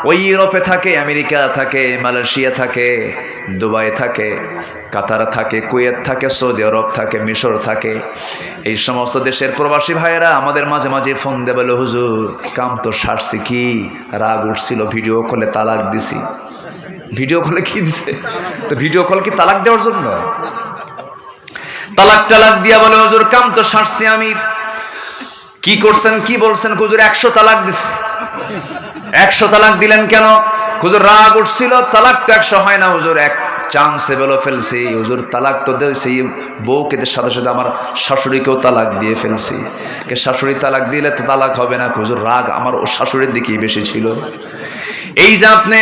ওই ইউরোপে থাকে, আমেরিকা থাকে, মালয়েশিয়া থাকে, দুবাই থাকে, কাতার থাকে, কুয়েত থাকে, সৌদি আরব থাকে, মিশর থাকে। এই সমস্ত দেশের প্রবাসী ভাইয়েরা আমাদের মাঝে মাঝে ফোন দিয়ে বলে, হুজুর কাম তো সারছি, কি রাগ উঠছিল, ভিডিও কলে তালাক দিছি। ভিডিও কলে কি দিছে? তো ভিডিও কল কি তালাক দেওয়ার জন্য? তালাক দিয়া বলে, হুজুর কাম তো সারছি আমি। কি করছেন, কি বলছেন? হুজুর 100 তালাক দিছে। 100 তালাক দিলেন কেন? হুজুর রাগ উঠছিল, তালাক তো 100 হয় না হুজুর, এক চান্সে বলে ফেলছি হুজুর, তালাক তো দিয়েছি বউকে, সাথে সাথে আমার শাশুড়িকেও তালাক দিয়ে ফেলছি। কে শাশুড়ি তালাক দিলে তো তালাক হবে না হুজুর, রাগ আমার ও শাশুড়ির দিকেই বেশি ছিল। এই যে আপনি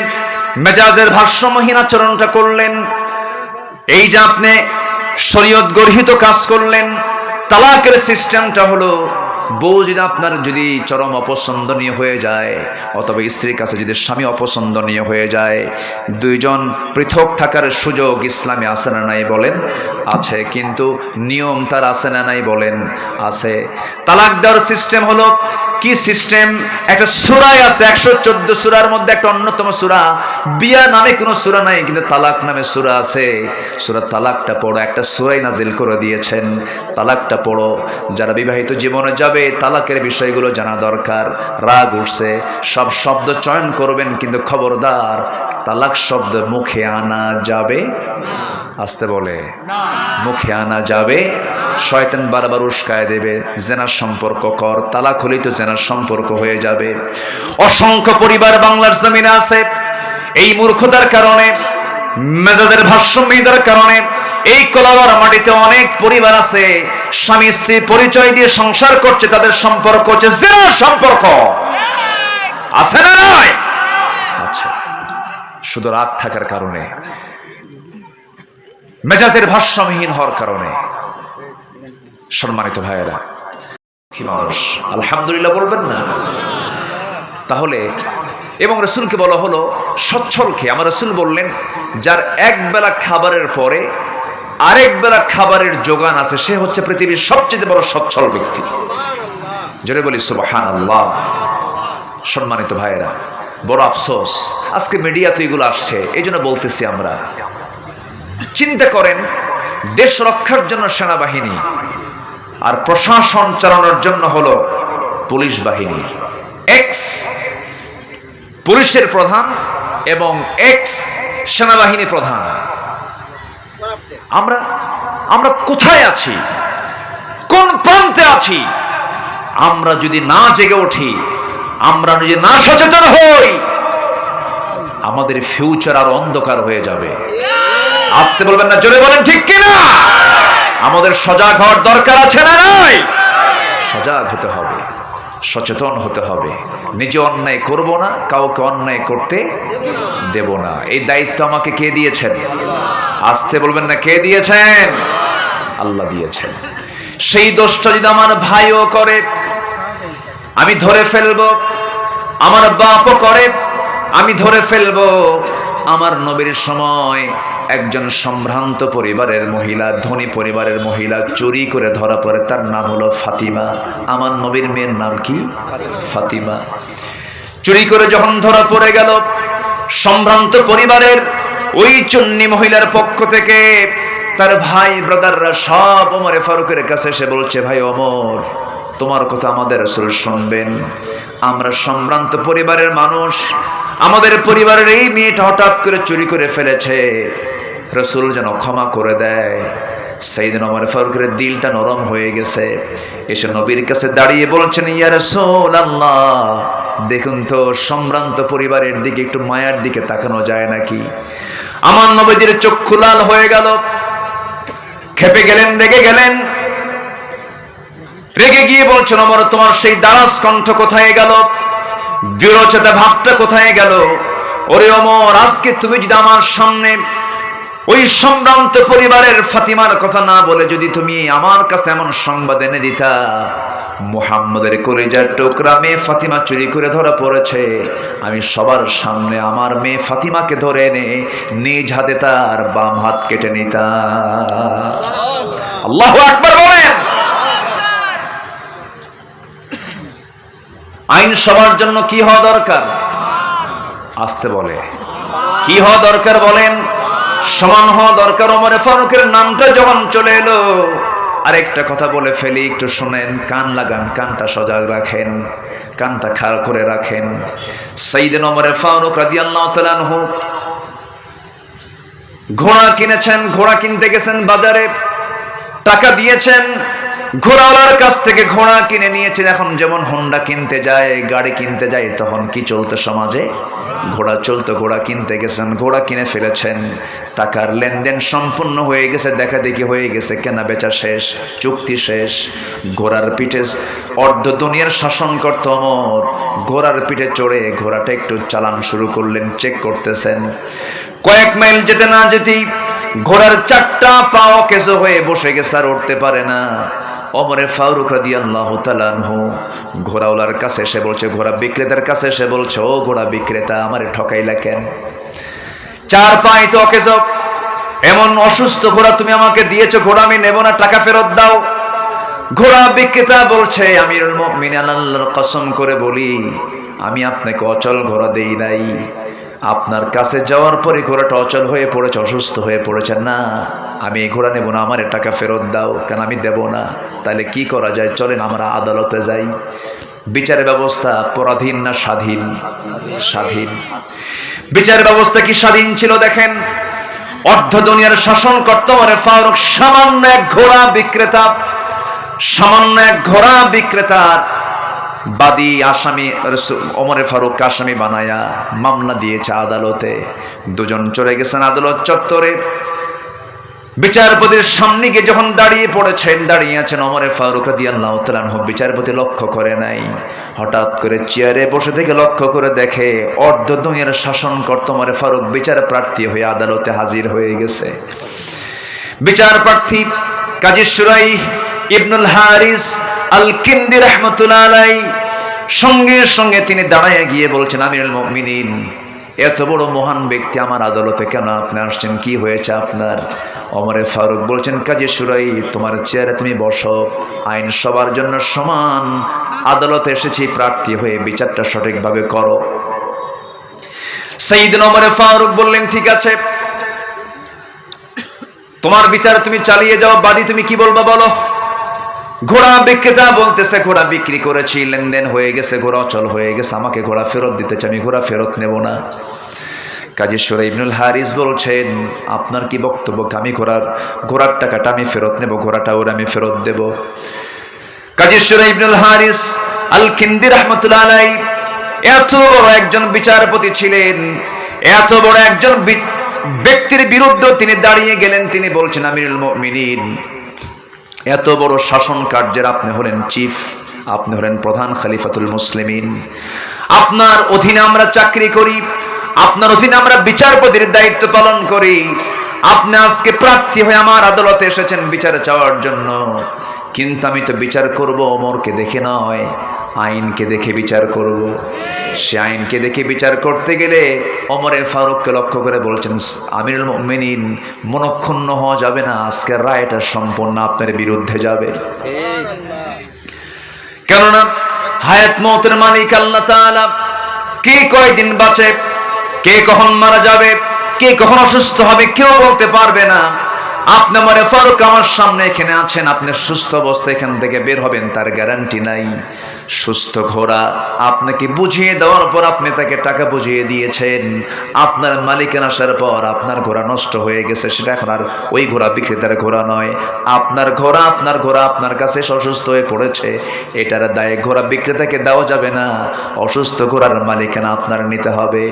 মেজাজের ভারসাম্যহীন আচরণটা করলেন, এই যে আপনি শরীয়ত গর্হিত কাজ করলেন, তালাকের সিস্টেমটা হলো, বউ যদি আপনার যদি চরম অপছন্দনীয় হয়ে যায়, অথবা স্ত্রীর কাছে যদি স্বামী অপছন্দনীয় হয়ে যায়, দুইজন পৃথক থাকার সুযোগ ইসলামে আছে না নাই বলেন? আছে। কিন্তু নিয়ম তার আছে না নাই বলেন? আছে। তালাক দেওয়ার সিস্টেম হলো কি সিস্টেম? একটা সূরায় আছে, 114 সূরার মধ্যে একটা অন্যতম সূরা। বিয়া নামে কোনো সূরা নাই, কিন্তু তালাক নামে সূরা আছে। সূরা তালাকটা পড়ো, একটা সূরাই নাজিল করে দিয়েছেন, তালাকটা পড়ো। যারা বিবাহিত জীবনে যাবে, তালাকের বিষয়গুলো জানা দরকার। রাগ উঠছে, সব শব্দ চয়ন করবেন, কিন্তু খবরদার তালাক শব্দ মুখে আনা যাবে, আসতে বলে মুখে আনা যাবে। শয়তান বারবার উস্কায় দেবে, জেনার সম্পর্ক কর, তালাক হলেই তো জেনার সম্পর্ক হয়ে যাবে। অসংখ্য পরিবার বাংলার জমিনে আছে এই মূর্খতার কারণে, মেজাজের ভারসাম্যহীনতার কারণে। এই কলার মাটিতে অনেক পরিবার আছে, স্বামী স্ত্রী পরিচয় দিয়ে সংসার করছে, তাদের সম্পর্ক হচ্ছে জেনার সম্পর্ক। আছে না নাই? আচ্ছা, শুধু রাগ থাকার কারণে, মেজাজের ভারসাম্যহীন হওয়ার কারণে। সম্মানিত ভাইয়েরা, কি মানুষ আলহামদুলিল্লাহ বলবেন না? তাহলে এবং রাসূলকে বলা হলো সচ্ছলকে। আমার রাসূল বললেন, যার এক বেলা খাবারের পরে আরেক বেলা খাবারের যোগান আছে, সে হচ্ছে পৃথিবীর সবচেয়ে বড় সচ্ছল ব্যক্তি। জোরে বলি সুবহানাল্লাহ। সম্মানিত ভাইয়েরা, বড় আফসোস আজকে মিডিয়াতে এগুলো আসছে, এই জন্য বলতেছি আমরা। চিন্তা করেন, দেশ রক্ষার জন্য সেনাবাহিনী, আর প্রশাসন চালানোর জন্য হলো পুলিশ বাহিনী। এক্স পুলিশের প্রধান এবং এক্স সেনাবাহিনী প্রধান। আমরা কোথায় আছি? কোন প্রান্তে আছি? আমরা যদি না জেগে উঠি, আমরা যদি না সচেতন হই, আমাদের ফিউচার আর অন্ধকার হয়ে যাবে। আসতে বলবেন না, জোরে বলেন ঠিক কিনা? আমাদের সজাগ হওয়ার দরকার আছে না নাই? সজাগ হতে হবে, সচেতন হতে হবে। নিজে অন্যায় করব না, কাউকে অন্যায় করতে দেব না। এই দায়িত্ব আমাকে কে দিয়েছেন? আসতে বলবেন না, কে দিয়েছেন? আল্লাহ দিয়েছেন। সেই দোষটা যদি আমার ভাইও করে, আমি ধরে ফেলবো। আমার বাপও করে, আমি ধরে ফেলবো। আমার নবীর সময় একজন সম্ভ্রান্ত পরিবারের মহিলা, ধনী পরিবারের মহিলা চুরি করে ধরা পড়ে, তার নাম হলো ফাতিমা। আমার নবীর মেয়ের নাম কি? ফাতিমা। চুরি করে যখন ধরা পড়ে গেল, সম্ভ্রান্ত পরিবারের ওই চুন্নি মহিলার পক্ষ থেকে তার ভাই ব্রাদাররা সব ওমরে ফারুকের কাছে এসে বলছে, ভাই ওমর, তোমার কথা আমাদের রাসূল শুনবেন। আমরা সম্ভ্রান্ত পরিবারের মানুষ, আমাদের পরিবারের এই মেয়েটা হঠাৎ করে চুরি করে ফেলেছে, রাসূল যেন ক্ষমা করে দেয়। সাইয়েদনা ওমর ফারুকের দিলটা নরম হয়ে গেছে। এসে নবীর কাছে দাঁড়িয়ে বলছেন, ইয়া রাসূলুল্লাহ, দেখুন তো সম্ভ্রান্ত পরিবারের দিকে একটু মায়ার দিকে তাকানো যায় নাকি? আমার নবীর চক্ষু লাল হয়ে গেল, খেপে গেলেন, রেগে গেলেন। রেগে গিয়ে বলছেন, ওমর, তোমার সেই দারাজ কণ্ঠ কোথায় গেল? দৃঢ়চেতা ভাবটা কোথায় গেল? ওরে ওমর, আজকে তুমি যদি আমার সামনে ওই সম্ভ্রান্ত পরিবারের ফাতিমার কথা না বলে যদি তুমি আমার কাছে এমন সংবাদ এনে দিতা, মুহাম্মদের কলিজার টুকরা মেয়ে ফাতিমা চুরি করে ধরা পড়েছে, আমি সবার সামনে আমার মেয়ে ফাতিমাকে ধরে এনে নিজ হাতে তার বাম হাত কেটে নিতাম। আল্লাহু আকবার বলেন। আইন সবার জন্য কি হওয়া দরকার? আসতে বলে কি হওয়া দরকার বলেন? সমান হওয়া দরকার। ওমর ফারুকের নামটা যখন চলে এলো, আরেকটা কথা বলে ফেলি, একটু শুনেন, কান লাগান, কানটা সজাগ রাখেন, কানটা খাড়া করে রাখেন। সাইয়েদনা ওমর ফারুক রাদিয়াল্লাহু তাআলা আনহু ঘোড়া কিনেছেন, ঘোড়া কিনতে গেছেন বাজারে, টাকা দিয়েছেন, ঘোড়াওয়ালার কাছ থেকে ঘোড়া কিনে নিয়েছেন। এখন যেমন হোন্ডা কিনতে যায়, গাড়ি কিনতে যায়, তখন কি চলতো সমাজে? ঘোড়া চলতো। ঘোড়া কিনতে গেছেন, ঘোড়া কিনে ফেলেছেন, টাকার লেনদেন সম্পূর্ণ হয়ে গেছে, দেখা দেখি হয়ে গেছে, কেনা বেচা শেষ, চুক্তি শেষ। ঘোড়ার পিঠে অর্ধ দুনিয়ার শাসন করত ওমর, ঘোড়ার পিঠে চড়ে ঘোড়াটা একটু চালান শুরু করলেন, চেক করতেছেন। কয়েক মাইল যেতে না যেতেই ঘোড়ার চারটা পাও কেঁচো হয়ে বসে গেছে, আর উঠতে পারে না। ওমরে ফারুক রাদিয়াল্লাহু তাআলা আনহু ঘোড়াওয়ালার কাছে এসে বলছে, ঘোড়া বিক্রেতার কাছে এসে বলছে, ও ঘোড়া বিক্রেতা, আমারে ঠকাইলা কেন? চার পায়ে তো অকেজো, এমন অসুস্থ ঘোড়া তুমি আমাকে দিয়েছো, ঘোড়া আমি নেব না, টাকা ফেরত দাও। ঘোড়া বিক্রেতা বলছে, আমিরুল মুমিনিন আল্লাহর কসম করে বলি, আমি আপনাকে অচল ঘোড়া দেই নাই। আপনার কাছে যাওয়ার পরে ঘোড়াটা অচল হয়ে পড়েছে, অসুস্থ হয়ে পড়েছে, না আমি এই ঘোড়া নেব না, আমার টাকা ফেরত দাও। কেন আমি দেব না? তাহলে কি করা যায়? চলেন আমরা আদালতে যাই। বিচার ব্যবস্থা পরাধীন না স্বাধীন? স্বাধীন। বিচার ব্যবস্থা কি স্বাধীন ছিল? দেখেন, অর্ধ দুনিয়ার শাসন করত ওমর ফারুক সামান্য এক ঘোড়া বিক্রেতা, সামান্য এক ঘোড়া বিক্রেতার বাদী আসামি ওমর ফারুক আসামি বানায়া মামলা দিয়েছে আদালতে। দুজন চলে গেছেন আদালত চত্বরে। বিচারপতির সামনে গিয়ে যখন দাঁড়িয়ে পড়েছেন, দাঁড়িয়ে আছেন ওমর ফারুক রাদিয়াল্লাহু তাআলা আনহু, বিচারপতি লক্ষ্য করে নাই। হঠাৎ করে চেয়ারে বসে থেকে লক্ষ্য করে দেখে অর্ধ দুনিয়ার শাসন করত ওমর ফারুক বিচার প্রার্থী হয়ে আদালতে হাজির হয়ে গেছে। বিচার প্রার্থী কাজী সুরাই ইবনুল হারিস আল কিন্দি রাহমাতুল্লাহ আলাইহি সঙ্গে সঙ্গে তিনি দাঁড়ায় গিয়ে বলছেন, আমিরুল মুমিনিন, এত বড় মহান ব্যক্তি আমার আদালতে কেন আপনি আসছেন? কি হয়েছে আপনার? ওমর ফারুক বলছেন, কাজী সুরাই, তোমার চেয়ারে তুমি বসো, আইন সবার জন্য সমান, আদালতে এসেছি প্রার্থী হয়ে, বিচারটা সঠিকভাবে করো। সাইয়েদনা ওমর ফারুক বললেন, ঠিক আছে, তোমার বিচার তুমি চালিয়ে যাও, বাদী তুমি কি বলবা বলো। ঘোড়া বিক্রেতা বলতেছে, ঘোড়া বিক্রি করেছি, লেনদেন হয়ে গেছে, ঘোড়া অচল হয়ে গেছে, আমাকে ঘোড়া ফেরত দিতে চাই, আমি ঘোড়া ফেরত নেব না। কাজী সুরাই ইবনুল হারিস বলছেন, আপনার কি বক্তব্য? আমি ঘোড়ার টাকাটা আমি ফেরত নেব, ঘোড়াটা ওরা আমি ফেরত দেব। কাজী সুরাই ইবনুল হারিস আল কিন্দি রাহমাতুল্লাহ আলাইহি এত বড় একজন বিচারপতি ছিলেন, এত বড় একজন ব্যক্তির বিরুদ্ধে তিনি দাঁড়িয়ে গেলেন। তিনি বলছেন, আমিরুল মুমিনিন, এত বড় শাসন কার্যের আপনি হলেন চিফ, আপনি হলেন প্রধান খলিফাতুল মুসলিমিন, আপনার অধীনে আমরা চাকরি করি, আপনার অধীনে আমরা বিচারপতির দায়িত্ব পালন করি। আপনি আজকে প্রার্থী হয়ে আমার আদালতে এসেছেন বিচার চাওয়ার জন্য, কিন্তু আমি তো বিচার করব ওমরকে দেখে নয়, আইনকে দেখে বিচার করব। সে আইনকে দেখে বিচার করতে গেলে ওমর ফারুককে লক্ষ্য করে বলছেন, আমিরুল মুমিনিন, মনক্ষুণ্ণ হওয়া যাবে না, আজকের রায়টা সম্পূর্ণ আপনার বিরুদ্ধে যাবে। কেননা হায়াত মওতের মালিক আল্লাহ তাআলা, কে কয়দিন বাঁচে, কে কখন মারা যাবে, কে কখন অসুস্থ হবে, কেউ বলতে পারবে না। আপনি ওমর ফারুক আমার সামনে এখানে আছেন, আপনি সুস্থ অবস্থায় এখান থেকে বের হবেন তার গ্যারান্টি নাই। সুস্থ ঘোড়া আপনাকে বুঝিয়ে দেওয়ার পর আপনি তাকে টাকা বুঝিয়ে দিয়েছেন, আপনার মালিকানা আসার পর আপনার ঘোড়া নষ্ট হয়ে গেছে, সেটা এখন আর ওই ঘোড়া বিক্রেতার ঘোড়া নয়, আপনার ঘোড়া আপনার কাছে অসুস্থ হয়ে পড়েছে, এটার দায় ঘোড়া বিক্রেতাকে দেওয়া যাবে না, অসুস্থ ঘোড়ার মালিকানা আপনার নিতে হবে।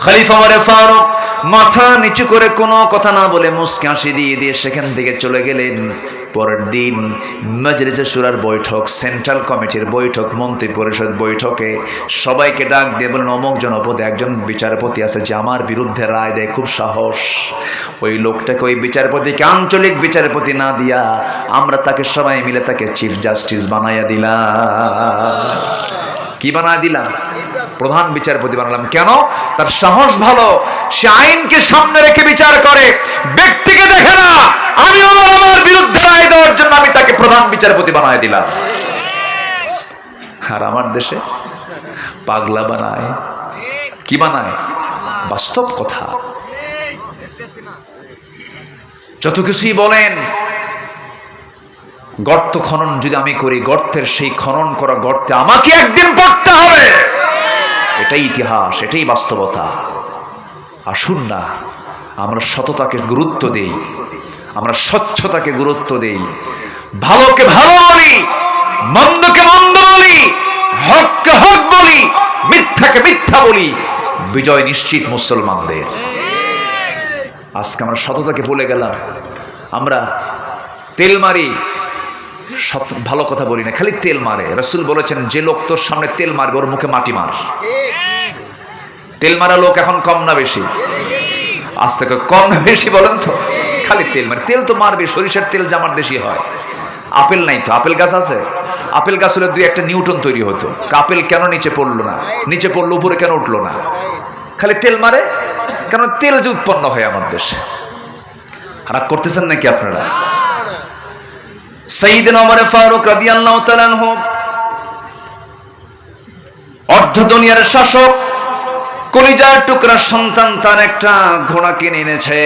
খলিফা ওমর ফারুক মাথা নিচু করে কোনো কথা না বলে মুস্কি হাসি দিয়ে সেখান থেকে চলে গেলেন। পরের দিন মজলিসে শুরার বৈঠক, সেন্ট্রাল কমিটির বৈঠক, মন্ত্রী পরিষদ বৈঠকে সবাইকে ডাক দিয়ে বলেন, অমুক জনপদে একজন বিচারপতি আছে যে আমার বিরুদ্ধে রায় দেয়, খুব সাহস। ওই লোকটাকে, ওই বিচারপতিকে আঞ্চলিক বিচারপতি না দিয়া আমরা তাকে সবাই মিলে তাকে চিফ জাস্টিস বানাইয়া দিলাম। কি বানায় দিলাম? প্রধান বিচারপতি বানালাম। কেন? তার সাহস ভালো, সে আইনকে সামনে রেখে বিচার করে, ব্যক্তিকে দেখে না। আমি আমার বিরুদ্ধে রায় দেওয়ার জন্য আমি তাকে প্রধান বিচারপতি বানায় দিলাম। আর আমার দেশে পাগলা বানায়, কি বানায়? বাস্তব কথা। যত কিছুই বলেন, গর্ত খনন যদি আমি করি, গর্তের সেই খনন করা গর্তে আমাকে একদিন পড়তে হবে। এটাই ইতিহাস, এটাই বাস্তবতা। আসুন না আমরা সততাকে গুরুত্ব দেই, আমরা স্বচ্ছতাকে গুরুত্ব দেই, ভালোকে ভালো বলি, মন্দকে মন্দ বলি, হককে হক বলি, মিথ্যাকে মিথ্যা বলি। বিজয় নিশ্চিত মুসলমানদের। আজকে আমরা সততাকে ভুলে গেলাম, আমরা তেল মারি, ভালো কথা বলি না, খালি তেল মারে। রাসূল বলেছেন, যে লোক তোর সামনে তেল মারবে ওর মুখে মাটি মার। তেল মারা লোক এখন কম না বেশি? আজ থেকে কম না বেশি বলেন তো? খালি তেল মারে। তেল তো মারবে, সরিষার তেল জামার দেশি হয়। আপেল নাই তো, আপেল গাছ আছে? আপেল গাছ হলে 2-1টা নিউটন তৈরি হতো। আপেল কেন নিচে পড়লো না? নিচে পড়লো, উপরে কেন উঠলো না? খালি তেল মারে। কারণ তেল যে উৎপন্ন হয় আমার দেশে। রাগ করতেছেন নাকি আপনারা? সাইয়েদনা ওমর ফারুক রাদিয়াল্লাহু তাআলা আনহু, অর্ধ দুনিয়ার শাসক, কলিজার টুকরা সন্তান, তার একটা ঘোড়া কিনে এনেছে।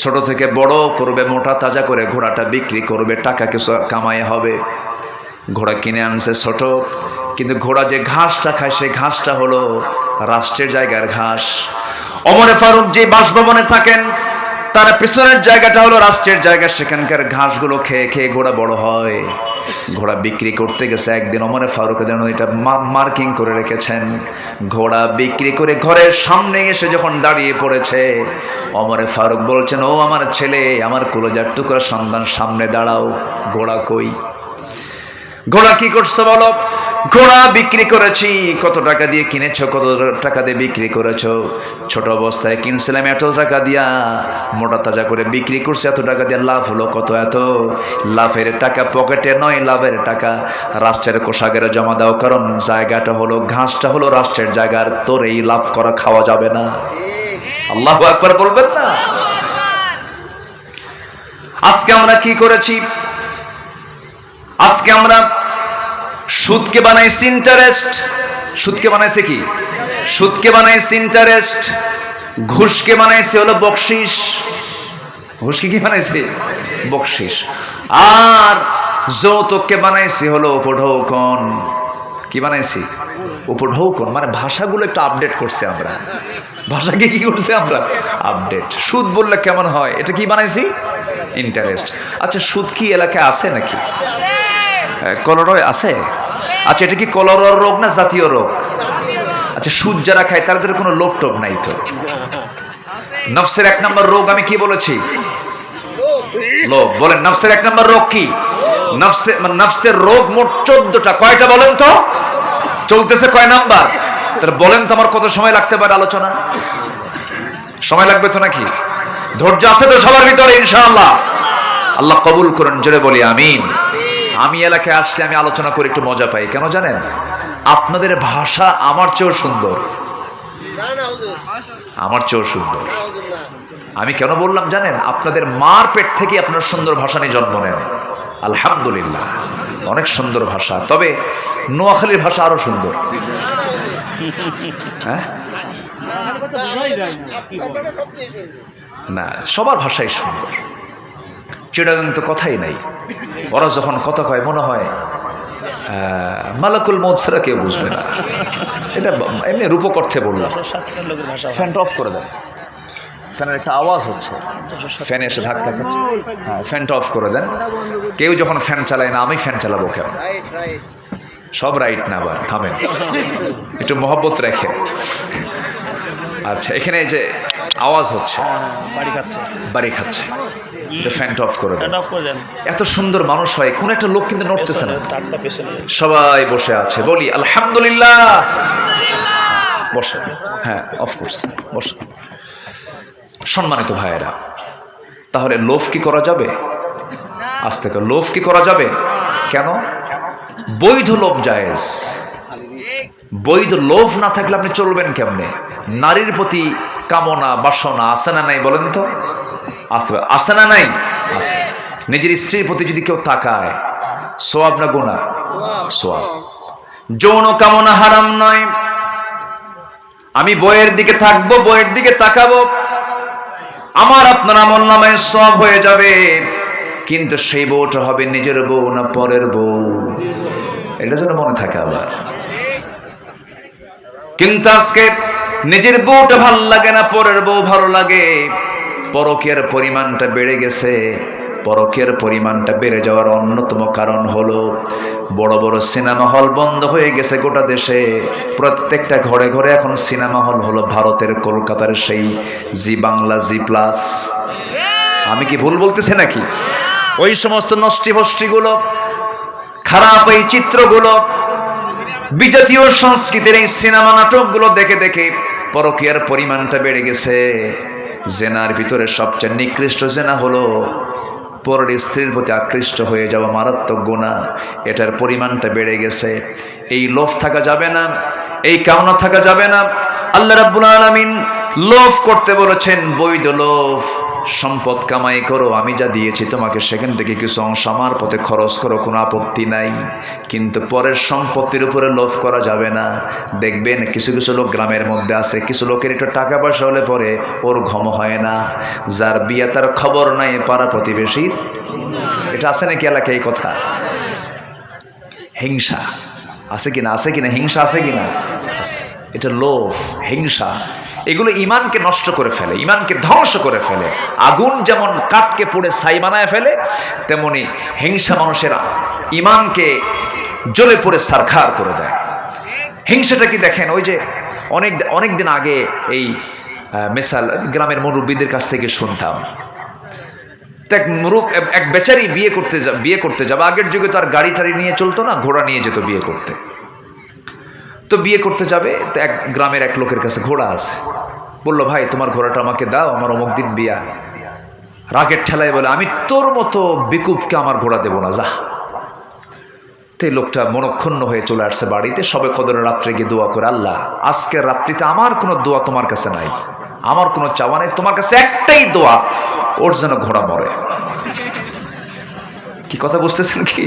ছোট থেকে বড় করবে, মোটা তাজা করে ঘোড়াটা বিক্রি করবে, টাকা কিছু কামাই হবে। ঘোড়া কিনে আনছে ছোট, কিন্তু ঘোড়া যে ঘাসটা খায় সেই ঘাসটা হলো রাষ্ট্রের জায়গার ঘাস। ওমর ফারুক যে বাসভবনে থাকেন, তার পিছনের জায়গাটা হলো রাষ্ট্রের জায়গা, সেখানকার ঘাসগুলো খেয়ে খেয়ে ঘোড়া বড় হয়। ঘোড়া বিক্রি করতে গেছে একদিন, ওমর ফারুক যেন এটা মার্কিং করে রেখেছেন। ঘোড়া বিক্রি করে ঘরের সামনে এসে যখন দাঁড়িয়ে পড়েছে, ওমর ফারুক বলছেন, ও আমার ছেলে, আমার কলিজার টুকরা সন্তান, সামনে দাঁড়াও। ঘোড়া কই? ঘোড়া কি করছো বলো? ঘোড়া বিক্রি করেছি। কত টাকা দিয়ে কিনেছো? কত টাকা দিয়ে বিক্রি করেছো? ছোট অবস্থায় কিনছিলাম এত টাকা দিয়া, মোটা তাজা করে বিক্রি করছে এত টাকা দিয়ে, লাভ হলো কত? এত। লাভের টাকা পকেটে নয়, লাভের টাকা রাষ্ট্রের কোষাগারে জমা দাও, কারণ জায়গাটা হলো, ঘাসটা হলো রাষ্ট্রের জায়গার, তোর এই লাভ করা খাওয়া যাবে না। আল্লাহু আকবার বলবেন না? আজকে আমরা কি করেছি? আজকে আমরা সুদকে বানাইছি ইন্টারেস্ট। সুদকে বানাইছে কি? সুদকে বানাইছি ইন্টারেস্ট। ঘুষকে বানাইছে হলো বকশিস। ঘুষকে কি বানাইছে? বকশিস। আর যৌতুককে বানাইছি হলো উপঢৌকন। কি বানাইছি? উপঢৌকন। মানে ভাষাগুলো একটু আপডেট করছে আমরা। ভাষাকে কি করছে আমরা? আপডেট। সুদ বললে কেমন হয়? এটা কি বানাইছি? ইন্টারেস্ট। আচ্ছা, সুদ কি এলাকায় আছে নাকি? কলরয় আছে? আচ্ছা, এটা কি কলরর রোগ না জাতীয় রোগ? আচ্ছা, সুদ যারা খায় তাদের কোনো লোভ টোভ নাই তো? নফসের 1 নম্বর রোগ আমি কি বলেছি? লোভ। বলেন, নফসের 1 নম্বর রোগ কি? নফসের রোগ মোট 14টা। কয়টা বলেন তো? চলতেছে কয় নাম্বার? তাহলে বলেন তো আমার কত সময় লাগতে পারে আলোচনা? সময় লাগবে তো নাকি? ধৈর্য আছে তো সবার ভিতরে ইনশাআল্লাহ? আল্লাহ কবুল করেন, জোরে বলি আমিন। আমি এলাকায় আসলে আমি আলোচনা করে একটু মজা পাই। কেন জানেন? আপনাদের ভাষা আমার চেয়েও সুন্দর। আমার চেয়েও সুন্দর। আমি কেন বললাম জানেন? আপনাদের মার পেট থেকে আপনার সুন্দর ভাষা নিয়ে জন্ম নেন। আলহামদুলিল্লাহ, অনেক সুন্দর ভাষা। তবে নোয়াখালীর ভাষা আরো সুন্দর। হ্যাঁ, না, সবার ভাষাই সুন্দর। চিটাগাং তো কথাই নাই। ওরা যখন কথা কয় মনে হয় মালাকুল মউত ছাড়া কেউ বুঝবে না। এটা এমনি রূপক অর্থে বললাম। ফ্যানটা অফ করে দেন, ফ্যানের একটা আওয়াজ হচ্ছে, ফ্যানে এসে ধাক্কা খাচ্ছে। হ্যাঁ, ফ্যানটা অফ করে দেন। কেউ যখন ফ্যান চালায় না, আমি ফ্যান চালাবো কেন? সব রাইট না, আবার থামেন, একটু মহব্বত রেখে। আচ্ছা, এখানে যে আওয়াজ হচ্ছে, বাড়ি খাচ্ছে, এটা ফ্যানটা অফ করে দেন। এত সুন্দর মানুষ হয়, কোন একটা লোক কিন্তু নড়তেছে না, সবাই বসে আছে। বলি আলহামদুলিল্লাহ। বসে, হ্যাঁ অফ করছে, বসে। সম্মানিত ভাইয়েরা, তাহলে লোভ কি করা যাবে? আজ থেকে লোভ কি করা যাবে? কেন? বৈধ লোভ জায়েজ। বৈধ লোভ না থাকলে আপনি চলবেন কেমনে? নারীর প্রতি কামনা বাসনা আছে না নাই বলেন তো? আছে না নাই? আছে। নিজের স্ত্রীর প্রতি যদি কেউ তাকায়, সওয়াব না গুনাহ? সওয়াব। যৌন কামনা হারাম নয়, আমি বইয়ের দিকে থাকবো, বইয়ের দিকে তাকাবো, আমার আপনার আমলনামায় সব হয়ে যাবে, কিন্তু সেই বউটা হবে নিজের বউ না পরের বউ, এটা যেন মনে থাকে আবার। কিন্তু আজকে নিজের বউটা ভালো লাগে না, পরের বউ ভালো লাগে। পরকীয়ার পরিমাণটা বেড়ে গেছে। পরকীয়ার পরিমাণটা বেড়ে যাওয়ার অন্যতম কারণ হলো বড় বড় সিনেমা হল বন্ধ হয়ে গেছে গোটা দেশে। প্রত্যেকটা ঘরে ঘরে এখন সিনেমা হল হলো ভারতের কলকাতার সেই জি বাংলা, জি প্লাস। আমি কি ভুল বলতেছি নাকি? ওই সমস্ত নষ্টি ভষ্টিগুলো, খারাপ এই চিত্রগুলো, বিজাতীয় সংস্কৃতির এই সিনেমা নাটকগুলো দেখে দেখে পরকীয়ার পরিমাণটা বেড়ে গেছে। জেনার ভিতরে সবচেয়ে নিকৃষ্ট জেনা হলো পরের স্ত্রীর প্রতি আকৃষ্ট হয়ে যাওয়া, মারাত্মক গুনাহ। এটার পরিমাণটা বেড়ে গেছে। এই লোভ থাকা যাবে না, এই কামনা থাকা যাবে না। আল্লাহ রাব্বুল আলামিন লোভ করতে বলেছেন, বৈধ লোভ। সম্পদ কামাই করো, আমি যা দিয়েছি তোমাকে সেখান থেকে কিছু অংশ আমার পথে খরচ করো, কোনো আপত্তি নাই, কিন্তু পরের সম্পত্তির উপরে লোভ করা যাবে না। দেখবেন কিছু কিছু লোক গ্রামের মধ্যে আছে, কিছু লোকের একটু টাকা পয়সা হলে পরে ওর ঘম হয় না, যার বিয়ে তার খবর নাই পাড়া প্রতিবেশীর। এটা আছে নাকি এলাকায় এই কথা? হিংসা আছে কিনা? আছে কিনা? হিংসা আছে কিনা? আছে। এটা লোভ, হিংসা, এগুলো ইমানকে নষ্ট করে ফেলে, ইমানকে ধ্বংস করে ফেলে। আগুন যেমন কাঠকে পুড়ে ছাই বানায় ফেলে, তেমনি হিংসা মানুষের ইমানকে জ্বলে পুড়ে ছারখার করে দেয়। হিংসাটা কি দেখেন, ওই যে অনেক দিন আগে এই মেসাল গ্রামের মুরব্বীদের কাছ থেকে শুনতাম, এক বেচারি বিয়ে করতে যাবে। আগের যুগে তো আর গাড়ি টাড়ি নিয়ে চলতো না, ঘোড়া নিয়ে যেত বিয়ে করতে। তো বিয়ে করতে যাবে, তো এক গ্রামের এক লোকের কাছে ঘোড়া আছে। বললো, ভাই তোমার ঘোড়াটা আমাকে দাও, আমার অমুক দিন বিয়া। রাগের ঠেলায় বলে, আমি তোর মতো বেকুবকে আমার ঘোড়া দেবো না, যা। তো লোকটা মনক্ষুণ্ণ হয়ে চলে আসছে বাড়িতে। সবে কদরের রাত্রে গিয়ে দোয়া করে, আল্লাহ আজকের রাত্রিতে আমার কোনো দোয়া তোমার কাছে নাই, আমার কোনো চাওয়া নেই, তোমার কাছে একটাই দোয়া, ওর যেন ঘোড়া মরে। কি কথা বুঝতেছেন কি?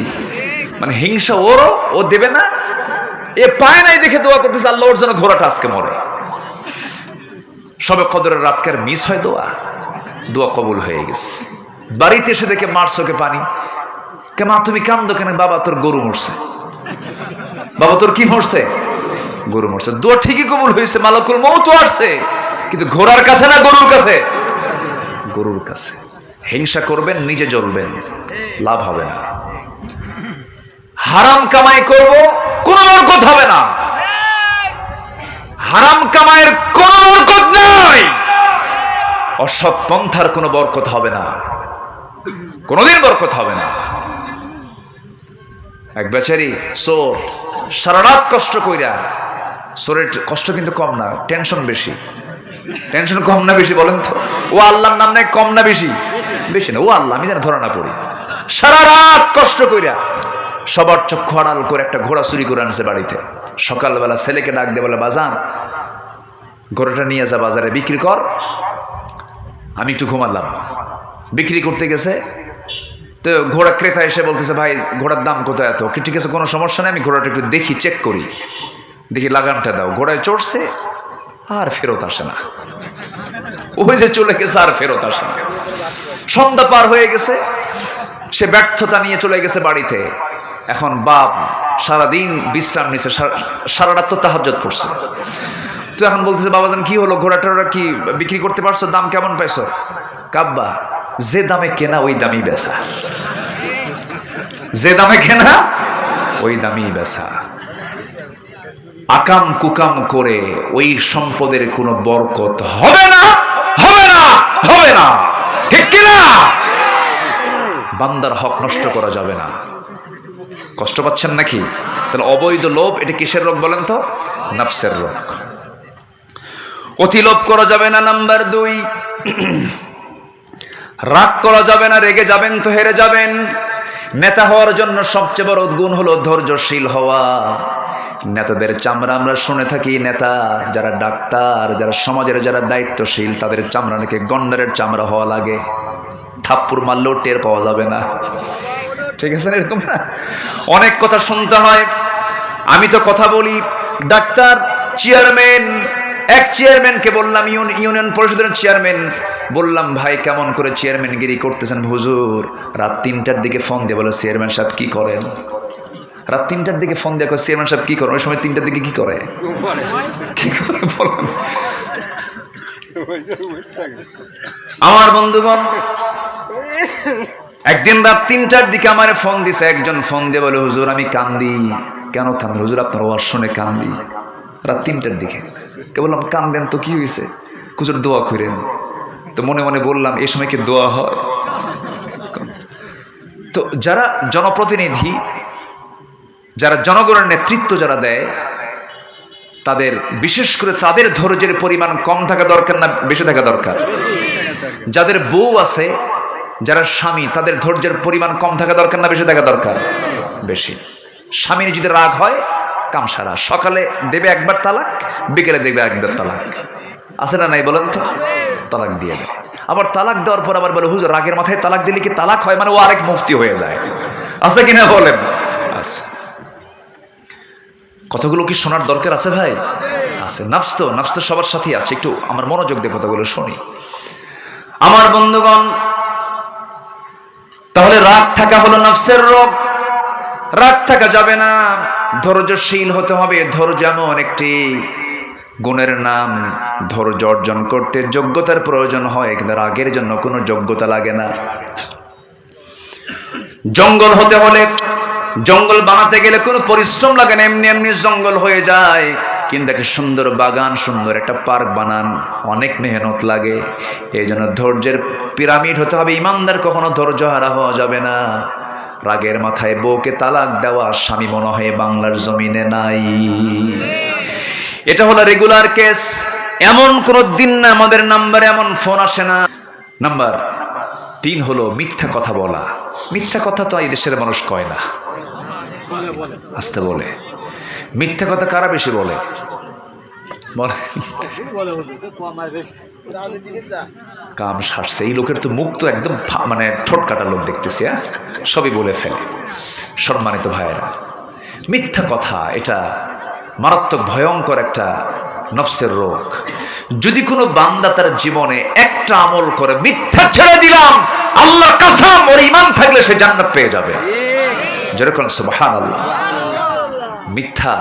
মানে হিংসা ওরও, ও দেবে না, এ পায় নাই দেখে দোয়া করতেছে, আল্লাহ ওর যেন ঘোড়াটা আজকে মরে। সবে কদরের রাতকে আর মিস হয়, দোয়া কবুল হয়ে গেছে। বাড়িতে এসে দেখে মার চোখে পানি। কে মা তুমি কান্দো কেন? বাবা তোর গরু মরছে। বাবা তোর কি মরছে? গরু মরছে। দোয়া ঠিকই কবুল হয়েছে, মালাকুল মউত আসছে, কিন্তু ঘোড়ার কাছে না গরুর কাছে? গরুর কাছে। হিংসা করবেন, নিজে জ্বলবেন, লাভ হবে না। হারাম কামাই করব, কোনো বরকত হবে না। হারাম কামাইয়ের কোনো বরকত নাই। অসৎ পন্থার কোনো বরকত হবে না, কোনোদিন বরকত হবে না। এক বেচারি চোর, সারা রাত কষ্ট কইরা, চোরের কষ্ট কিন্তু কম না, টেনশন বেশি। টেনশন কম না বেশি বলেন তো? ও আল্লাহর নাম নাই, কম না বেশি? বেশি না। ও আল্লাহ, আমি যেন ধরা না পড়ি। সারা রাত কষ্ট কইরা সবার চক্ষু আড়াল করে একটা ঘোড়া চুরি করে আনছে বাড়িতে। সকালবেলা ছেলেকে ডাক দিয়ে বলে, বাজান ঘোড়াটা নিয়ে যা বাজারে বিক্রি কর, আমি একটু ঘুমালাম। বিক্রি করতে গেছে, তো ঘোড়া ক্রেতা এসে বলতেছে, ভাই ঘোড়ার দাম কত? এত। কি ঠিক আছে, কোনো সমস্যা নেই, আমি ঘোড়াটা একটু দেখি, চেক করি, দেখি লাগামটা দাও। ঘোড়ায় চড়ছে, আর ফেরত আসে না। ওই যে চলে গেছে, আর ফেরত আসে না। সন্ধ্যা পার হয়ে গেছে, সে ব্যর্থতা নিয়ে চলে গেছে বাড়িতে। এখন বাপ সারাদিন বিশ্রাম নিছে, সারা রাত তো তাহাজ্জুদ পড়ছে। তো এখন বলতেছে, বাবাজান কি হলো, ঘোড়াটা কি বিক্রি করতে পারছো? দাম কেমন পাইছো? কাব্বা, যে দামে কেনা ওই দামই বেচা, যে দামে কেনা ওই দামই বেচা। আকাম কুকাম করে ওই সম্পদের কোনো বরকত হবে না, হবে না, হবে না। ঠিক কিনা? বান্দার হক নষ্ট করা যাবে না। কষ্ট পাচ্ছেন নাকি? তাহলে অবৈধ লোভ, এটা কিসের রোগ বলেন তো? নফসের রোগ। অতি লোভ করা যাবে না। নাম্বার 2, রাগ করা যাবে না। রেগে যাবেন তো হেরে যাবেন। নেতা হওয়ার জন্য সবচেয়ে বড় গুণ হলো ধৈর্যশীল হওয়া। নেতাদের চামড়া আমরা শুনে থাকি, নেতা যারা ডাক্তার, যারা সমাজের যারা দায়িত্বশীল, তাদের চামড়া নাকি গন্ডারের চামড়া হওয়া লাগে, থাপ্পড় মারলেও টের পাওয়া যাবে না। ঠিক আছে না? এরকম না, অনেক কথা শুনতে হয়। আমি তো কথা বলি, ডাক্তার, চেয়ারম্যান, এক চেয়ারম্যানকে বললাম, ইউনিয়ন পরিষদের চেয়ারম্যান, বললাম ভাই কেমন করে চেয়ারম্যানগিরি করতেছেন হুজুর? রাত 3টার দিকে ফোন দিয়ে বলে চেয়ারম্যান সাহেব কি করেন? রাত 3টার দিকে ফোন দিয়ে চেয়ারম্যান সাহেব কি করেন? ওই সময় 3টার দিকে কি করে? আমার বন্ধুগণ, একদিন রাত 3টার দিকে আমার ফোন দিছে একজন, ফোন দিয়ে বলে হুজুর আমি কান্দি। কেন কান্দি? হুজুর আপনার ওয়াজ শুনে কান্দি। রাত 3টার দিকে। কে বললাম কান্দেন তো কি হয়েছে? হুজুর দোয়া করেন। তো মনে মনে বললাম এই সময় কি দোয়া হয়? তো যারা জনপ্রতিনিধি, যারা জনগণের নেতৃত্ব যারা দেয়, তাদের বিশেষ করে তাদের ধৈর্যের পরিমাণ কম থাকা দরকার না বেশি থাকা দরকার? যাদের বউ আছে, যারা স্বামী, তাদের ধৈর্যের পরিমাণ কম থাকা দরকার না বেশি থাকা দরকার? বেশি। স্বামীর যদি রাগ হয় কাম সারা, সকালে দেবে একবার তালাক, বিকেলে দেবে একবার তালাক, আছে না নাই বলেন তো? তালাক দিয়ে দেয়। আবার তালাক দেওয়ার পর আবার বলে হুজুর রাগের মাথায় তালাক দিলে কি তালাক হয়? মানে ও আরেক মুফতি হয়ে যায়। আছে কিনা বলেন? আছে। কথাগুলো কি শোনার দরকার আছে ভাই? আছে। নাফস তো সবার সাথেই আছে। একটু আমার মনোযোগ দিয়ে কথাগুলো শুনি। আমার বন্ধুগণ, তাহলে রাগ থাকা হলো নফসের রোগ। রাগ থাকা যাবে না, ধৈর্যশীল হতে হবে। ধৈর্য এমন একটি গুণের নাম, ধৈর্য অর্জন করতে যোগ্যতার প্রয়োজন হয়, কিন্তু রাগের জন্য কোনো যোগ্যতা লাগে না। জঙ্গল হতে হলে, জঙ্গল বানাতে গেলে কোনো পরিশ্রম লাগে না, এমনি এমনি জঙ্গল হয়ে যায়। কিন্তু একটা সুন্দর বাগান, সুন্দর একটা পার্ক বানান অনেক মেহনত লাগে। এই জন্য ধৈর্যের পিরামিড হতে হবে। ইমানদার কখনো ধৈর্য হারা হওয়া যাবে না। রাগের মাথায় বউকে তালাক দেওয়া স্বামী মনে হয় বাংলার জমিনে নাই। এটা হলো রেগুলার কেস। এমন কোন দিন না আমাদের নাম্বারে এমন ফোন আসে না। নাম্বার 3 হলো মিথ্যা কথা বলা। মিথ্যা কথা তো এই দেশের মানুষ কয় না, আসতে বলে। মিথ্যা কথা কারা বেশি বলে? কাম সারছে এই লোকের তো মুখ তো একদম মানে ঠোঁট কাটা লোক দেখতেছি। সবই বলে ফেলে। সম্মানিত ভাইয়েরা, মিথ্যা কথা এটা মারাত্মক ভয়ঙ্কর একটা নফসের রোগ। যদি কোনো বান্দা তার জীবনে একটা আমল করে, মিথ্যা ছেড়ে দিলাম আল্লাহর কসম, ওর ঈমান থাকলে সে জান্নাত পেয়ে যাবে। যেরকম সুবহানাল্লাহ। মিথ্যা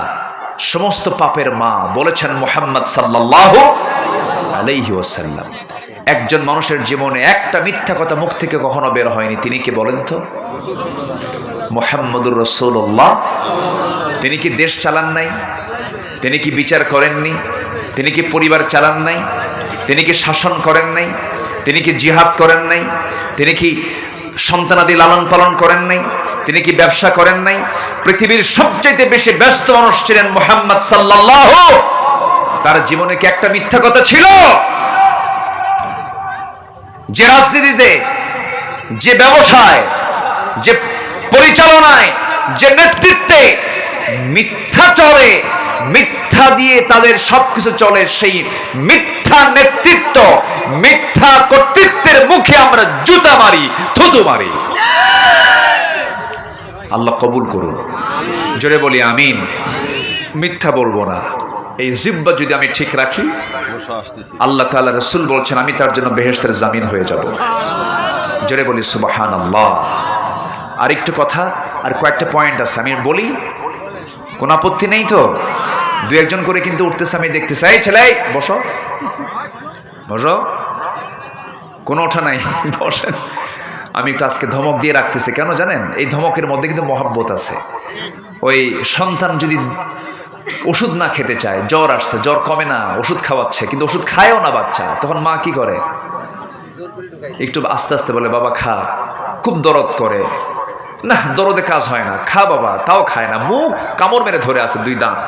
সমস্ত পাপের মা বলেছেন মুহাম্মদ সাল্লাল্লাহু আলাইহি ওয়াসাল্লাম। একজন মানুষের জীবনে একটা মিথ্যা কথা মুখ থেকে কখনো বের হয়নি, তিনি কি বলেন তো? মুহাম্মদুর রাসূলুল্লাহ। তিনি কি দেশ চালান নাই? তিনি কি বিচার করেননি? তিনি কি পরিবার চালান নাই? তিনি কি শাসন করেন নাই? তিনি কি জিহাদ করেন নাই? তিনি কি সন্তানাদি লালন পালন করেন নাই? তিনি কি ব্যবসা করেন নাই? পৃথিবীর সবচেয়ে বেশি ব্যস্ত মানুষ ছিলেন মুহাম্মদ সাল্লাল্লাহু। তার জীবনে কি একটা মিথ্যা কথা ছিল? যে রাজনীতিতে, যে ব্যবসায়, যে পরিচালনায়, যে নেতৃত্বে মিথ্যা চলে, মিথ্যা দিয়ে তাদের সবকিছু চলে, সেই মিথ্যা নেতৃত্ব, মিথ্যা কর্তৃত্বের মুখে আমরা জুতা মারি, থুতু মারি। আল্লাহ কবুল করুন। জোরে বলি আমিন। মিথ্যা বলবো না। এই জিহ্বা যদি আমি ঠিক রাখি, আল্লাহ তাআলা রাসূল বলছেন আমি তার জন্য বেহেশতের জামিন হয়ে যাব। জোরে বলি সুবহানাল্লাহ। আর একটু কথা, আর কয়েকটা পয়েন্ট আছে আমি বলি, কোন আপত্তি নেই তো? 2-1 করে কিন্তু উঠতেছে, আমি দেখতেছি। এই ছেলে বসো, বসো, কোনো ওঠা নাই, বসেন। আমি একটু আজকে ধমক দিয়ে রাখতেছি, কেন জানেন? এই ধমকের মধ্যে কিন্তু মহব্বত আছে। ওই সন্তান যদি ওষুধ না খেতে চায়, জ্বর আসছে, জ্বর কমে না, ওষুধ খাওয়াচ্ছে, কিন্তু ওষুধ খায়ও না বাচ্চা, তখন মা কি করে? একটু আস্তে আস্তে বলে বাবা খা। খুব দরদ করে, না দরদে কাজ হয় না, খা বাবা, তাও খায় না। মুখ কামড় মেরে ধরে আছে, 2 দাঁত,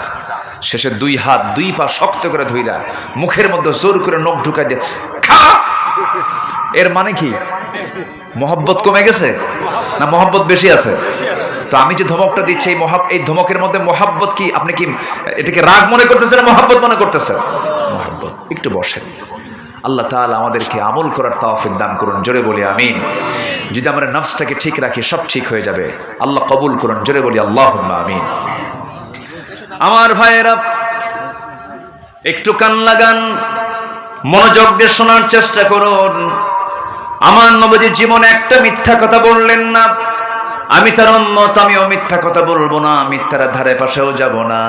শেষে 2 হাত 2 পা শক্ত করে ধইরা মুখের মধ্যে জোর করে নখ ঢুকাই দিয়ে খা। এর মানে কি? মহব্বত কমে গেছে না মহব্বত বেশি আছে? তো আমি যে ধমকটা দিচ্ছি, এই ধমকের মধ্যে মহব্বত কি? আপনি কি এটাকে রাগ মনে করতেছেন না মহব্বত মনে করতেছেন? মহব্বত। একটু বসেন। আল্লাহ তাআলা আমাদেরকে আমল করার তৌফিক দান করুন। জোরে বলি আমিন। যদি আমরা নফসটাকে ঠিক রাখি, সব ঠিক হয়ে যাবে। আল্লাহ কবুল করুন। জোরে বলি আল্লাহুম্মা আমিন। আমার ভাইয়েরা, একটু কান লাগান, মনোযোগ দিয়ে শোনার চেষ্টা করুন। আমার নবীজি জীবনে একটা মিথ্যা কথা বললেন না। আমি তার উম্মত, আমিও মিথ্যা কথা বলবো না, মিথ্যার ধারে পাশেও যাব না।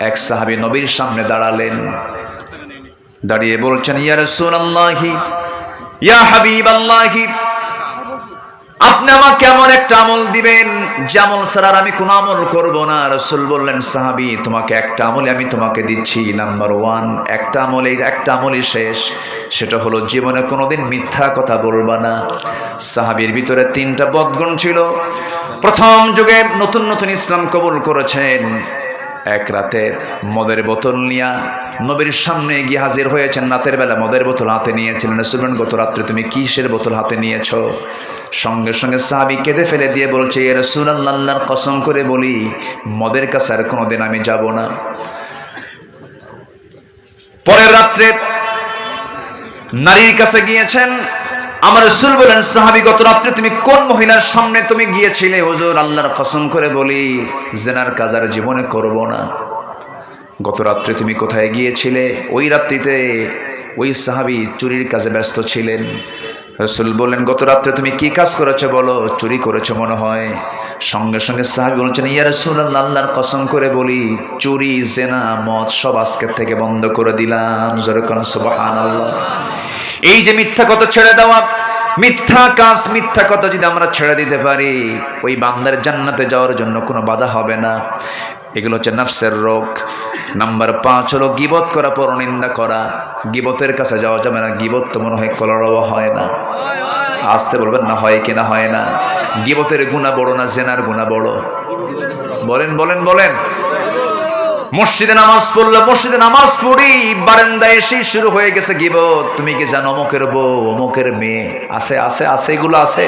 এক সাহাবী নবীর সামনে দাঁড়ালেন, দাঁড়িয়ে বলছেন, ইয়া রাসূলুল্লাহি, ইয়া হাবিবাল্লাহি, আপনি আমাকে এমন একটা আমল দিবেন যে আমল ছাড়া আমি কোনো আমল করব না। রাসূল বললেন, সাহাবী, তোমাকে একটা আমলে আমি তোমাকে দিচ্ছি, নাম্বার 1, একটা আমলই শেষ, সেটা হলো জীবনে কোনোদিন মিথ্যা কথা বলবা না। সাহাবীর ভিতরে 3টা বদগুণ ছিল। প্রথম যুগে নতুন নতুন ইসলাম কবুল করেছেন। এক রাতে মদের বোতল নিয়ে নবীর সামনে গিয়ে হাজির হয়েছেন। রাতের বেলা মদের বোতল হাতে নিয়েছিলেন। রাসূল, গত রাত্রে তুমি কিসের বোতল হাতে নিয়েছো? সঙ্গে সঙ্গে সাহাবী কেঁদে ফেলে দিয়ে বলছে, ইয়া রাসূলুল্লাহ, আল্লাহর কসম করে বলি, মদের কাছে আর কোনোদিন আমি যাব না। পরের রাত্রে নারীর কাছে গিয়েছেন। আমার রাসূল বলেন, সাহাবী, গত রাত্রে তুমি কোন মহিলার সামনে তুমি গিয়েছিলে? হুজুর, আল্লাহর কসম করে বলি, জিনার কাজ আর জীবনে করব না। গত রাত্রে তুমি কোথায় গিয়েছিলে? ওই রাত্রিতে ওই সাহাবী চুরির কাজে ব্যস্ত ছিলেন। রাসূল বললেন, গত রাত্রে তুমি কি কাজ করেছো বলো? চুরি করেছো মনে হয়। সঙ্গে সঙ্গে সাহাবী বলছেন, ইয়া রাসূলুল্লাহ, আল্লাহর কসম করে বলি, চুরি, জেনা, মদ সব আজকের থেকে বন্ধ করে দিলাম। জোরে কোন সুবহানাল্লাহ। এই যে মিথ্যা কথা ছেড়ে দেওয়া, মিথ্যা কাজ, মিথ্যা কথা যদি আমরা ছেড়ে দিতে পারি, ওই বান্দার জান্নাতে যাওয়ার জন্য কোনো বাধা হবে না। এগুলো হচ্ছে নফসের রোগ। নাম্বার 5 হলো গীবত করা, পরনিন্দা করা। গীবতের কাছে যাওয়া যাবে না। গীবত তো মনে হয় কলরব হয় না? আসতে বলবেন না, হয় কিনা হয় না? গীবতের গুনাহ বড় না জেনার গুনাহ বড়? বলেন বলেন বলেন। মসজিদে নামাজ পড়লো, মসজিদে নামাজ পড়ি বারান্দায় এসে শুরু হয়ে গেছে গীবত। তুমি কি জানো অমুকের বউ, অমুকের মেয়ে? আছে আছে আছে, এগুলো আছে।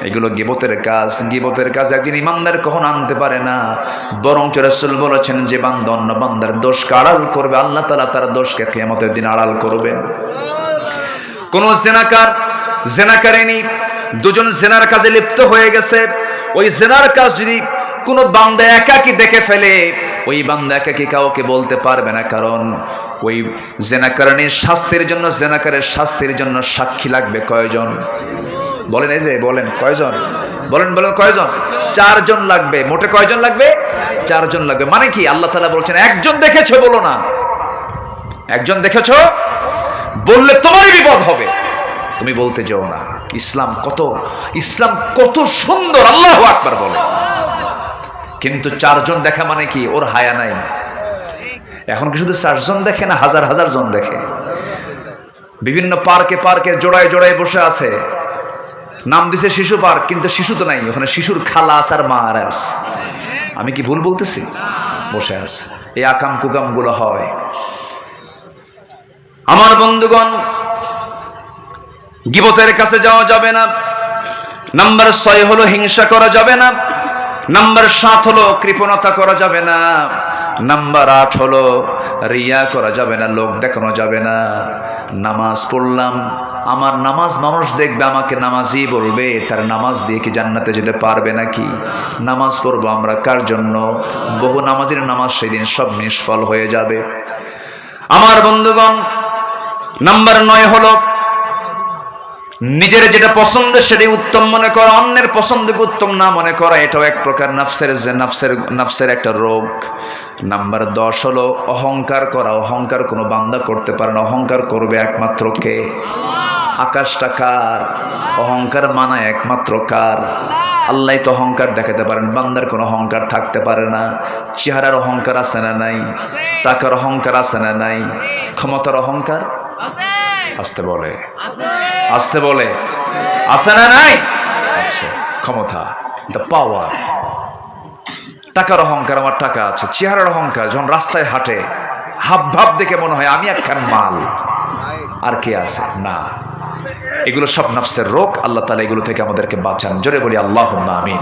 এগুলো গীবতের কাজ। গীবতের কাজ একজন ইমানদার কখনো আনতে পারে না। বরং রাসূল বলেছেন, যে বান্দা অন্য বান্দার দোষকে আড়াল করবে, আল্লাহ তাআলা তার দোষকে কিয়ামতের দিন আড়াল করবেন। কোন জেনাকারিনী, দুজন জেনার কাজে লিপ্ত হয়ে গেছে। ওই জেনার কাজ যদি কোনো বান্দা একাকী দেখে ফেলে, ওই বান্দা একাকী কাউকে বলতে পারবে না, কারণ ওই জেনাকারিনীর শাস্তির জন্য, জেনাকারের শাস্তির জন্য সাক্ষী লাগবে কয়জন? বলেন, এই যে বলেন কয়জন? বলেন বলেন কয়জন? 4 জন লাগবে। মোটে কয়জন লাগবে? 4 জন লাগবে। মানে কি? আল্লাহ তাআলা বলছেন, একজন দেখেছো বলো না। একজন দেখেছো বললে তোমারই বিপদ হবে, তুমি বলতে যাও না। ইসলাম কত সুন্দর, আল্লাহু আকবার বলে। কিন্তু 4 জন দেখা মানে কি? ওর হায়া নাই। এখন কি শুধু 4 জন দেখে না, হাজার হাজার জন দেখে। বিভিন্ন পার্কে জোড়ায় জোড়ায় বসে আছে। নাম দিছে শিশু পার্ক, কিন্তু শিশু তো নাই ওখানে। শিশুর খালা আছে আর মা আছে। আমি কি ভুল বলতেছি? বসে আছে। এই আকাম কুকাম গুলো হয়। আমার বন্ধুগণ, গীবতের কাছে যাওয়া যাবে না। নাম্বার 6 হলো হিংসা করা যাবে না। নাম্বার 7 হলো কৃপণতা করা যাবে না। নাম্বার 8 হলো রিয়া করা যাবে না, লোক দেখানো যাবে না। নামাজ পড়লাম, আমার নামাজ মানুষ দেখবে, আমাকে নামাজি বলবে, তার নামাজ দিয়ে কি জান্নাতে যেতে পারবে নাকি? নামাজ পড়বো আমরা কার জন্য? বহু নামাজের নামাজ সেদিন সব নিষ্ফল হয়ে যাবে। আমার বন্ধুগণ, নাম্বার 9 হলো নিজের যেটা পছন্দ সেটাই উত্তম মনে করা, অন্যের পছন্দকে উত্তম না মনে করা। এটাও এক প্রকার নফসের একটা রোগ। নাম্বার 10 হলো অহংকার করা। অহংকার কোনো বান্দা করতে পারে না। অহংকার করবে একমাত্র কে? আকাশটা কার? অহংকার মানায় একমাত্র কার? আল্লাহ তো অহংকার দেখাতে পারেন, বান্দার কোনো অহংকার থাকতে পারে না। চেহারার অহংকার আছে না নাই? টাকার অহংকার আছে না নাই? ক্ষমতার অহংকার আসতে বলে, আসতে বলে, আছে না নাই? আচ্ছা, ক্ষমতা, দ্য পাওয়ার। টাকার অহংকার, আমার টাকা আছে। চেহারার অহংকার, যখন রাস্তায় হাঁটে হাব ভাব দেখে মনে হয় আমি একখান মাল, আর কে আছে না। এগুলো সব নফসের রোগ। আল্লাহ তাআলা এগুলো থেকে আমাদেরকে বাঁচান। জোরে বলি আল্লাহুম্মা আমিন।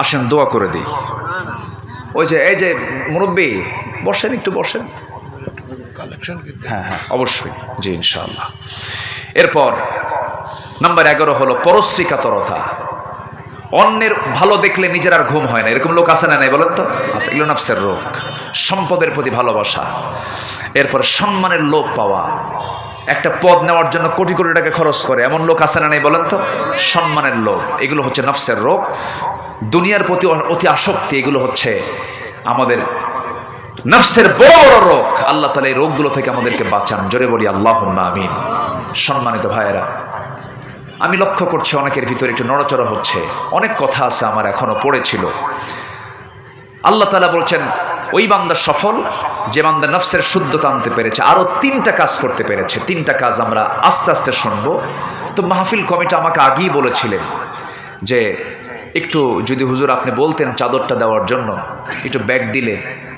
আসেন দোয়া করে দিই। ওই যে এই যে মুরব্বী, বসেন, একটু বসেন। হ্যাঁ হ্যাঁ, অবশ্যই, জি ইনশাআল্লাহ। এরপর নাম্বার 11 হলো পরশ্রী কাতরতা। অন্যের ভালো দেখলে নিজের আর ঘুম হয় না, এরকম লোক আছে না নাই বলেন তো? আছে। এগুলো নফসের রোগ। সম্পদের প্রতি ভালোবাসা, এরপর সম্মানের লোভ পাওয়া, একটা পদ নেওয়ার জন্য কোটি কোটি টাকা খরচ করে, এমন লোক আছে না নাই বলেন তো? সম্মানের লোভ, এগুলো হচ্ছে নফসের রোগ। দুনিয়ার প্রতি অতি আসক্তি, এগুলো হচ্ছে আমাদের নফসের বড় বড় রোগ। আল্লাহ তাআলা এই রোগগুলো থেকে আমাদেরকে বাঁচান, জোরে বলি আল্লাহুম্মা আমিন। সম্মানিত ভাইয়েরা, আমি লক্ষ্য করছি অনেকের ভিতরে একটু নড়াচড়া হচ্ছে। অনেক কথা আছে আমার এখনো পড়েছিল। আল্লাহ তাআলা বলছেন ওই বান্দা সফল যে বান্দা নফসের শুদ্ধতা আনতে পেরেছে, আরো 3টা কাজ করতে পেরেছে। 3টা কাজ আমরা আস্তে আস্তে শুনবো। তো মাহফিল কমিটি আমাকে আগেই বলেছিলেন যে একটু যদি হুজুর আপনি বলতেন চাদরটা দেওয়ার জন্য, একটু ব্যাগ দিলে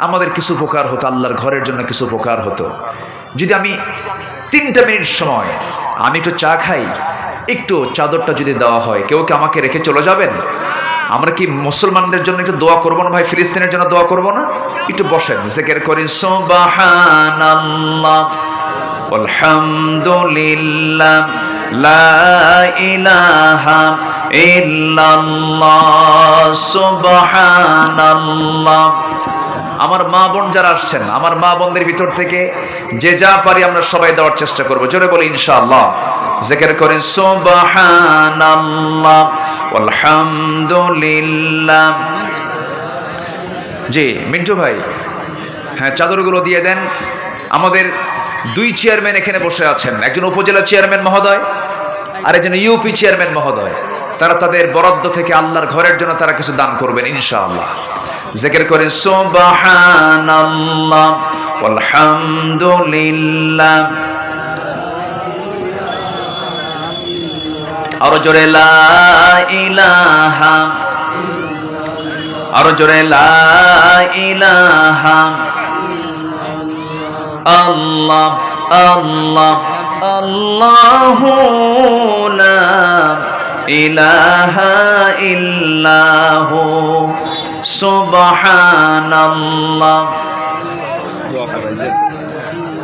আমাদের কিছু উপকার হতো, আল্লাহর ঘরের জন্য কিছু উপকার হতো। যদি আমি 3টা মিনিট সময় আমি একটু চা খাই, একটু চাদরটা যদি দেওয়া হয়, কেউ কি আমাকে রেখে চলে যাবেন? আমরা কি মুসলমানদের জন্য একটু দোয়া করবো না ভাই? ফিলিস্তিনের জন্য দোয়া করবো না? একটু বসেন, জিকির করি সুবহানাল্লাহ আলহামদুলিল্লাহ লা ইলাহা ইল্লাল্লাহ সুবহানাল্লাহ। আমার মা বোন যারা আসছেন, আমার মা বোনদের ভিতর থেকে যে যা পারি আমরা সবাই দেওয়ার চেষ্টা করবো। জোরে বলি ইনশাআল্লাহ। জিকির করেন সুবহানাল্লাহ আলহামদুলিল্লাহ। জি মিন্টু ভাই, হ্যাঁ চাদরগুলো দিয়ে দেন। আমাদের 2 চেয়ারম্যান এখানে বসে আছেন, একজন উপজেলা চেয়ারম্যান মহোদয় আর একজন ইউপি চেয়ারম্যান মহোদয়। তারা তাদের বরাদ্দ থেকে আল্লাহর ঘরের জন্য তারা কিছু দান করবেন ইনশাআল্লাহ। জিকির করেন সুবহানাল্লাহ আলহামদুলিল্লাহ। আরো জোরে লা ইলাহা, আরো জোরে লা ইলাহা আল্লাহ আল্লাহ আল্লাহু লা ইলাহা ইল্লাহু সুবহানাল্লাহ।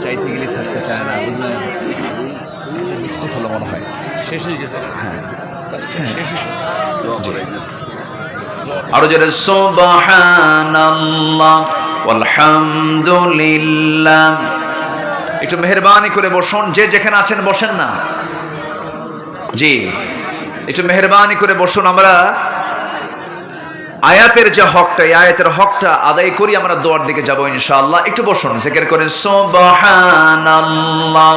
চাইতে গেলে থাকতে চায় না, বুঝলেন? মিস্টেক হলো মনে হয়, শেষ হয়ে গেছে। হ্যাঁ আরো জোরে সুবহানাল্লাহ আলহামদুলিল্লাহ। একটু মেহেরবানি করে বসুন, যে যেখানে আছেন বসেন না। জি একটু মেহেরবানি করে বসুন। আমরা আয়াতের যে হকটা, এই আয়াতের হকটা আদায় করি, আমরা দোয়ার দিকে যাব ইনশাআল্লাহ। একটু বসুন, জিকির করেন সুবহানাল্লাহ।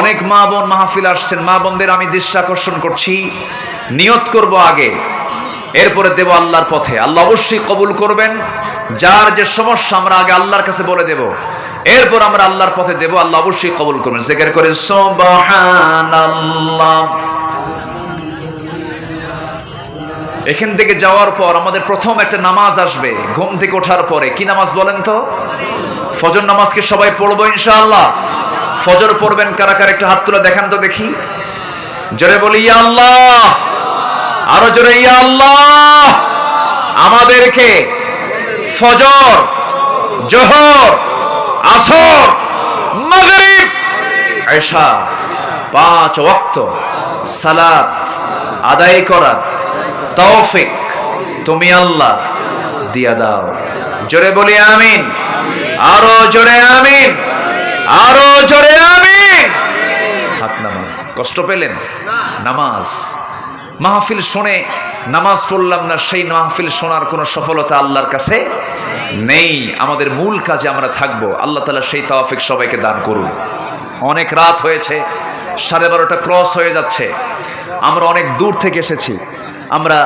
অনেক মা বোন মাহফিল আসছেন, মা বোনদের আমি দৃষ্টি আকর্ষণ করছি, নিয়ত করব আগে, এরপরে দেব আল্লাহর পথে। আল্লাহ অবশ্যই কবুল করবেন। যার যে সমস্যা আমরা আগে আল্লাহর কাছে বলে দেব, এরপর আমরা আল্লাহর পথে দেব, আল্লাহ অবশ্যই কবুল করবেন। জিকির করেন সুবহানাল্লাহ। এখান থেকে যাওয়ার পর আমাদের প্রথম একটা নামাজ আসবে ঘুম থেকে ওঠার পরে। কি নামাজ বলেন তো? ফজর নামাজ কি সবাই পড়বো ইনশাআল্লাহ? ফজর পড়বেন কারা কারা? একটু হাত তুলে দেখান তো দেখি। জোরে বলি ইয়া আল্লাহ, আরো জোরে ইয়া আল্লাহ। আমাদেরকে ফজর, জোহর, আসর, মাগরিব, ইশা 5 ওয়াক্ত সালাত আদায় করার তৌফিক তুমি আল্লাহ দিয়া দাও। জোরে বলি আমিন, আরো জোরে আমিন, আরো জোরে আমিন। হাত নামান। কষ্ট পেলেন? নামাজ মাহফিল শুনে নামাজ পড়লাম না, সেই মাহফিল শোনার কোনো সফলতা আল্লাহর কাছে নেই। আমাদের মূল কাজে আমরা থাকবো। আল্লাহ তাআলা সেই তৌফিক সবাইকে দান করুন। অনেক রাত হয়েছে, 12:30 ক্রস হয়ে যাচ্ছে। আমরা অনেক দূর থেকে এসেছি। আমরা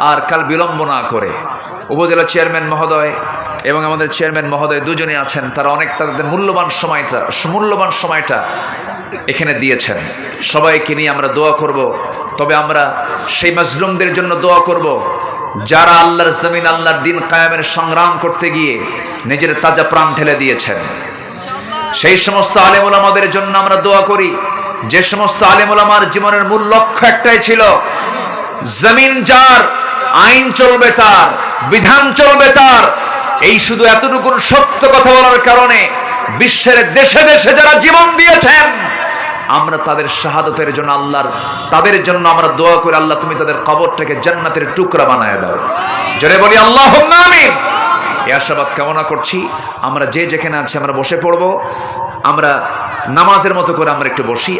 আর কাল বিলম্ব না করে, উপজেলা চেয়ারম্যান মহোদয় এবং আমাদের চেয়ারম্যান মহোদয় দুজনে আছেন, তারা অনেক তাদের মূল্যবান সময়টা এখানে দিয়েছেন। সবাইকে নিয়ে আমরা দোয়া করব। তবে আমরা সেই মাজলুমদের জন্য দোয়া করব যারা আল্লাহর জমিন, আল্লাহর দিন কায়েমের সংগ্রাম করতে গিয়ে নিজের তাজা প্রাণ ঢেলে দিয়েছেন। সেই সমস্ত আলেম ওলামাদের জন্য আমরা দোয়া করি, যে সমস্ত আলেম ওলামার জীবনের মূল লক্ষ্য একটাই ছিল, জমিন যার, আইন চলবে তার, বিধান চলবে তার। এই শুধু এতটুকু সত্য কথা বলার কারণে বিশ্বের দেশে দেশে যারা জীবন দিয়েছেন, আমরা তাদের শাহাদাতের জন্য তাদের জন্য আমরা দোয়া করি, আল্লাহ তুমি তাদের কবরটাকে জান্নাতের টুকরা বানায় দাও। জোরে বলি আল্লাহুম্মা আমিন। এই আশাবাদ কামনা করছি। আমরা যে যেখানে আছি আমরা বসে পড়বো, আমরা নামাজের মতো করে আমরা একটু বসি।